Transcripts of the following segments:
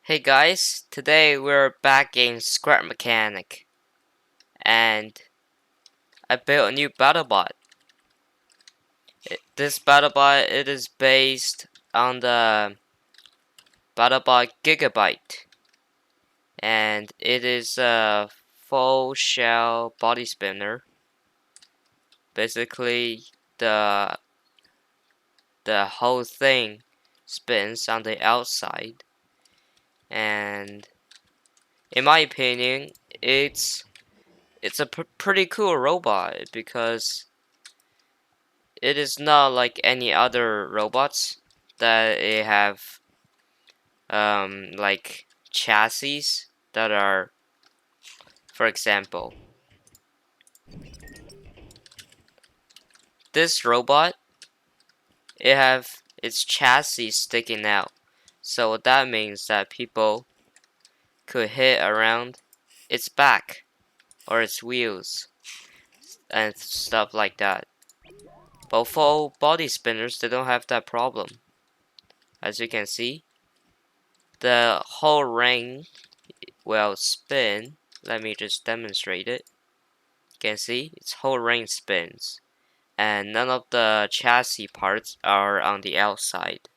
Hey guys, today we're back in Scrap Mechanic, and I built a new Battlebot. This Battlebot it is based on the Battlebot Gigabyte, and it is a full shell body spinner. Basically, the whole thing spins on the outside, and in my opinion, it's a pretty cool robot because it is not like any other robots that it have like chassis that are, for example, this robot it have its chassis sticking out, so that means that people could hit around its back or its wheels and stuff like that. But for body spinners, they don't have that problem. As you can see, the whole ring will spin. Let me just demonstrate it. You can see its whole ring spins, and none of the chassis parts are on the outside.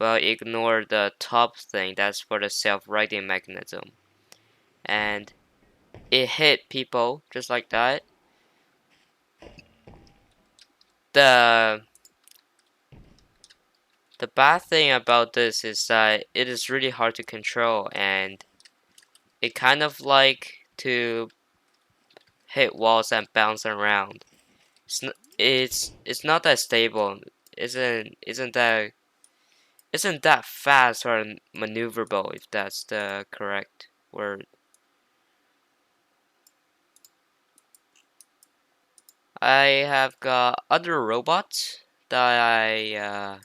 Well, ignore the top thing, that's for the self-righting mechanism. And it hit people just like that. The bad thing about this is that it is really hard to control, and it kind of like to hit walls and bounce around. It's not that stable. Isn't that fast or maneuverable, if that's the correct word. I have got other robots that I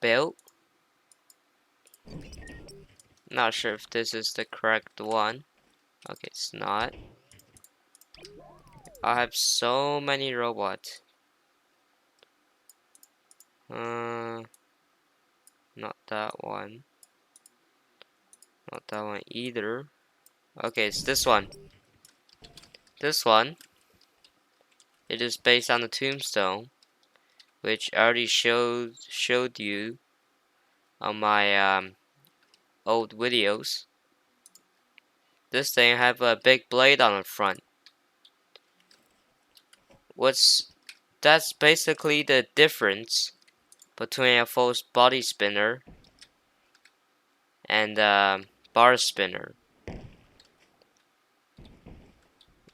built. Not sure if this is the correct one. Okay, it's not. I have so many robots. Not that one. Not that one either. Okay, it's this one. This one. It is based on the tombstone, which I already showed you on my old videos. This thing have a big blade on the front. That's basically the difference between a full body spinner and a bar spinner.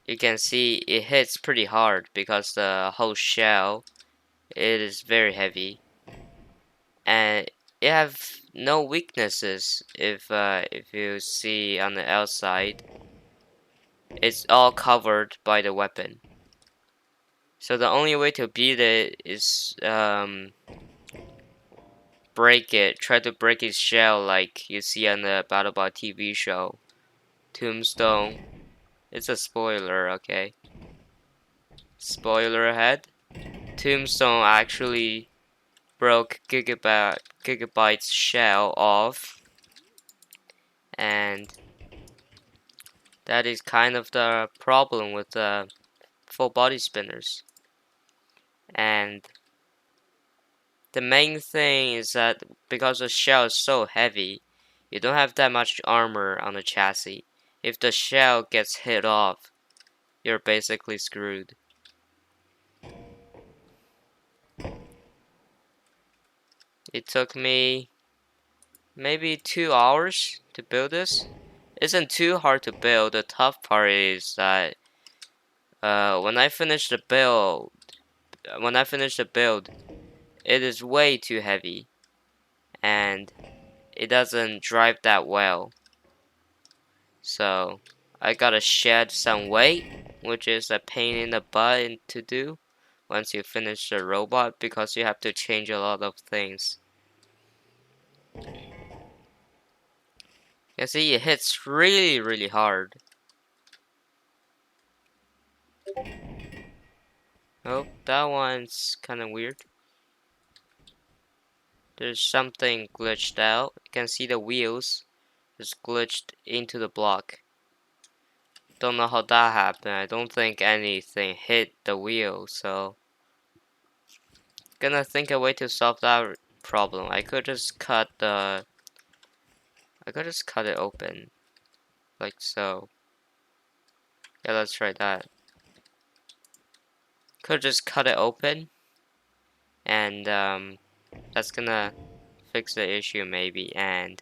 You can see it hits pretty hard because the whole shell it is very heavy, and it have no weaknesses. If you see on the outside, it's all covered by the weapon. So the only way to beat it is try to break its shell like you see on the BattleBot TV show. Tombstone. It's a spoiler, okay? Spoiler ahead. Tombstone actually broke Gigabyte's shell off, and that is kind of the problem with the full body spinners. And the main thing is that because the shell is so heavy, you don't have that much armor on the chassis. If the shell gets hit off, you're basically screwed. It took me maybe 2 hours to build this. Isn't too hard to build. The tough part is that when I finish the build, it is way too heavy, and it doesn't drive that well. So I gotta shed some weight, which is a pain in the butt to do once you finish the robot because you have to change a lot of things. You see, it hits really hard. Oh, that one's kind of weird. There's something glitched out. You can see the wheels just glitched into the block. Don't know how that happened. I don't think anything hit the wheel, so gonna think a way to solve that problem. I could just cut it open like so. Yeah, let's try that. Could just cut it open, and that's gonna fix the issue maybe, and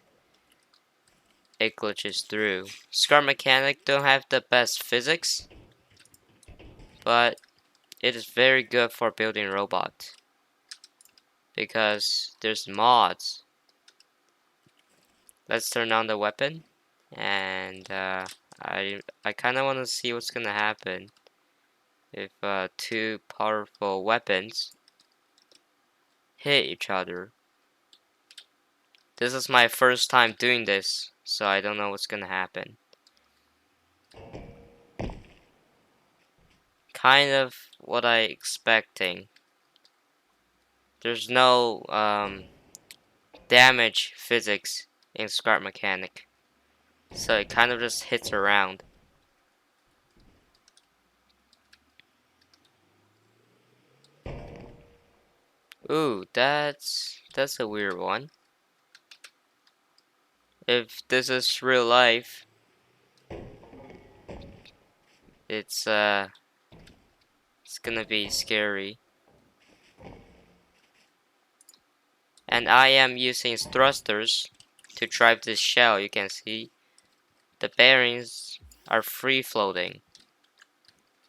it glitches through. Scar Mechanic don't have the best physics, but it is very good for building robots because there's mods. Let's turn on the weapon, and I kind of want to see what's gonna happen if two powerful weapons hit each other. This is my first time doing this, so I don't know what's gonna happen. Kind of what I expecting. There's no damage physics in Scar Mechanic, so it kind of just hits around. Ooh, that's a weird one. If this is real life, it's gonna be scary. And I am using thrusters to drive this shell. You can see the bearings are free floating,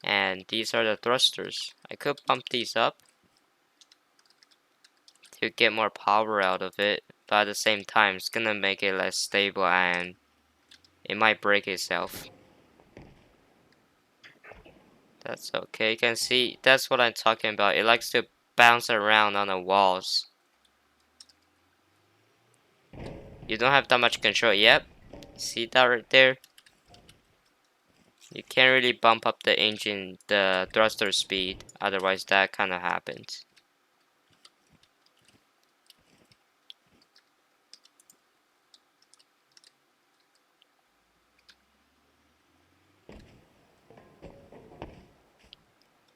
and these are the thrusters. I could pump these up to get more power out of it, but at the same time it's gonna make it less stable and it might break itself. That's okay. You can see that's what I'm talking about. It likes to bounce around on the walls. You don't have that much control. Yep. See that right there? You can't really bump up the engine, the thruster speed, otherwise that kind of happens.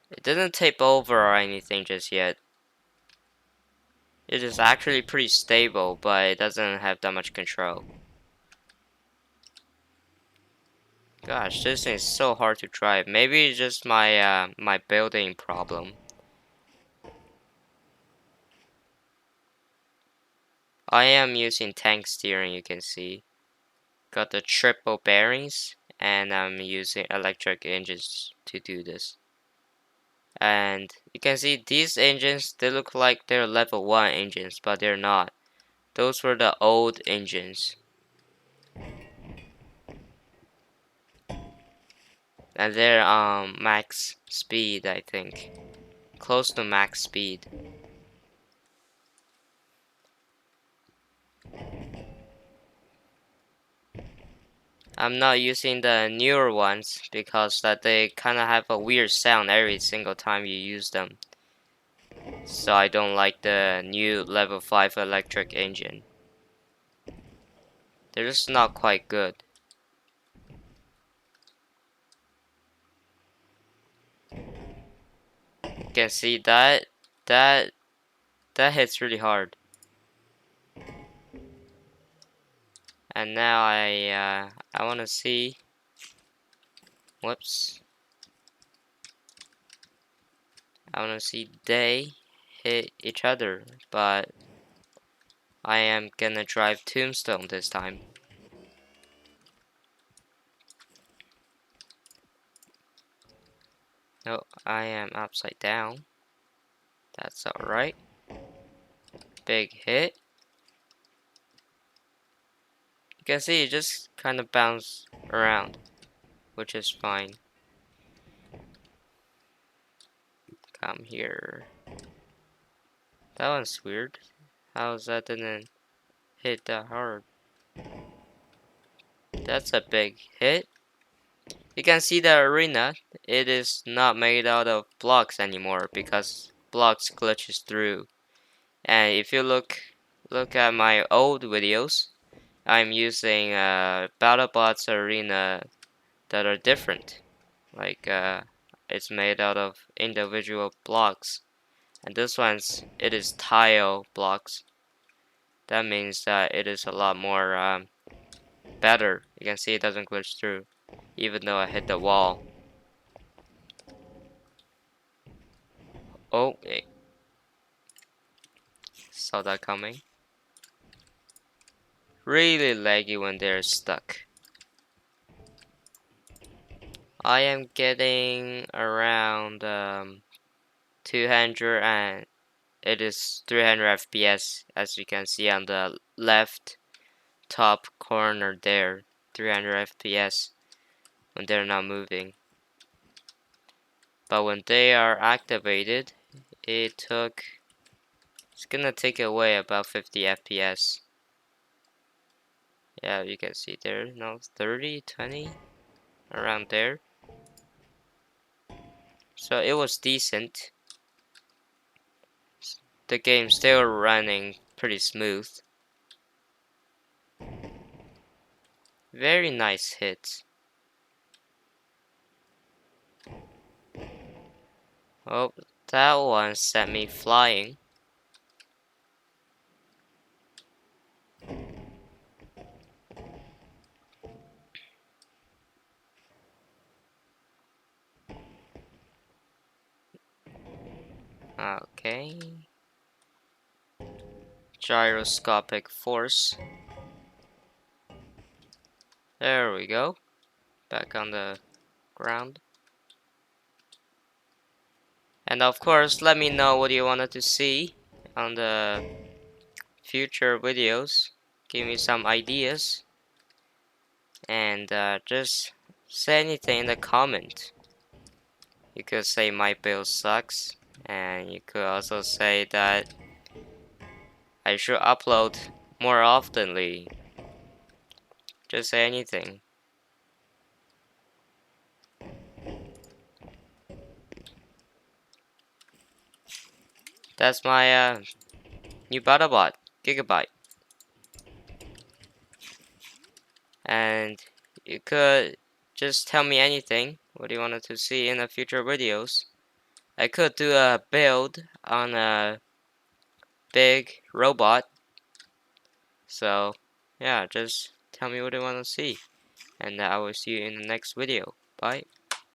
It didn't tip over or anything just yet. It is actually pretty stable, but it doesn't have that much control. Gosh, this thing is so hard to drive. Maybe it's just my my building problem. I am using tank steering, you can see. Got the triple bearings, and I'm using electric engines to do this. And you can see these engines, they look like they're level 1 engines, but they're not. Those were the old engines. And they're max speed, I think. Close to max speed. I'm not using the newer ones because that they kind of have a weird sound every single time you use them. So I don't like the new level 5 electric engine. They're just not quite good. You can see that hits really hard. And now I want to see. Whoops. I want to see they hit each other, but I am gonna drive Tombstone this time. No, I am upside down. That's alright. Big hit. You can see it just kind of bounced around, which is fine. Come here. That one's weird. How's that didn't hit that hard? That's a big hit. You can see the arena. It is not made out of blocks anymore because blocks glitches through. And if you look at my old videos, I'm using Battlebots Arena that are different. Like it's made out of individual blocks, and this one's it is tile blocks. That means that it is a lot more better. You can see it doesn't glitch through, even though I hit the wall. Oh, saw that coming. Really laggy when they're stuck. I am getting around 200 and it is 300 FPS as you can see on the left top corner there. 300 FPS when they're not moving. But when they are activated, it's gonna take away about 50 FPS. Yeah, you can see there, no, 30, 20, around there. So it was decent. The game's still running pretty smooth. Very nice hit. Oh, that one sent me flying. Okay. Gyroscopic force. There we go. Back on the ground. And of course, let me know what you wanted to see on the future videos. Give me some ideas. And just say anything in the comment. You could say my build sucks. And you could also say that I should upload more oftenly. Just say anything. That's my new Battlebot, Gigabyte. And you could just tell me anything, what you wanted to see in the future videos. I could do a build on a big robot. So, yeah, just tell me what you want to see. And I will see you in the next video. Bye.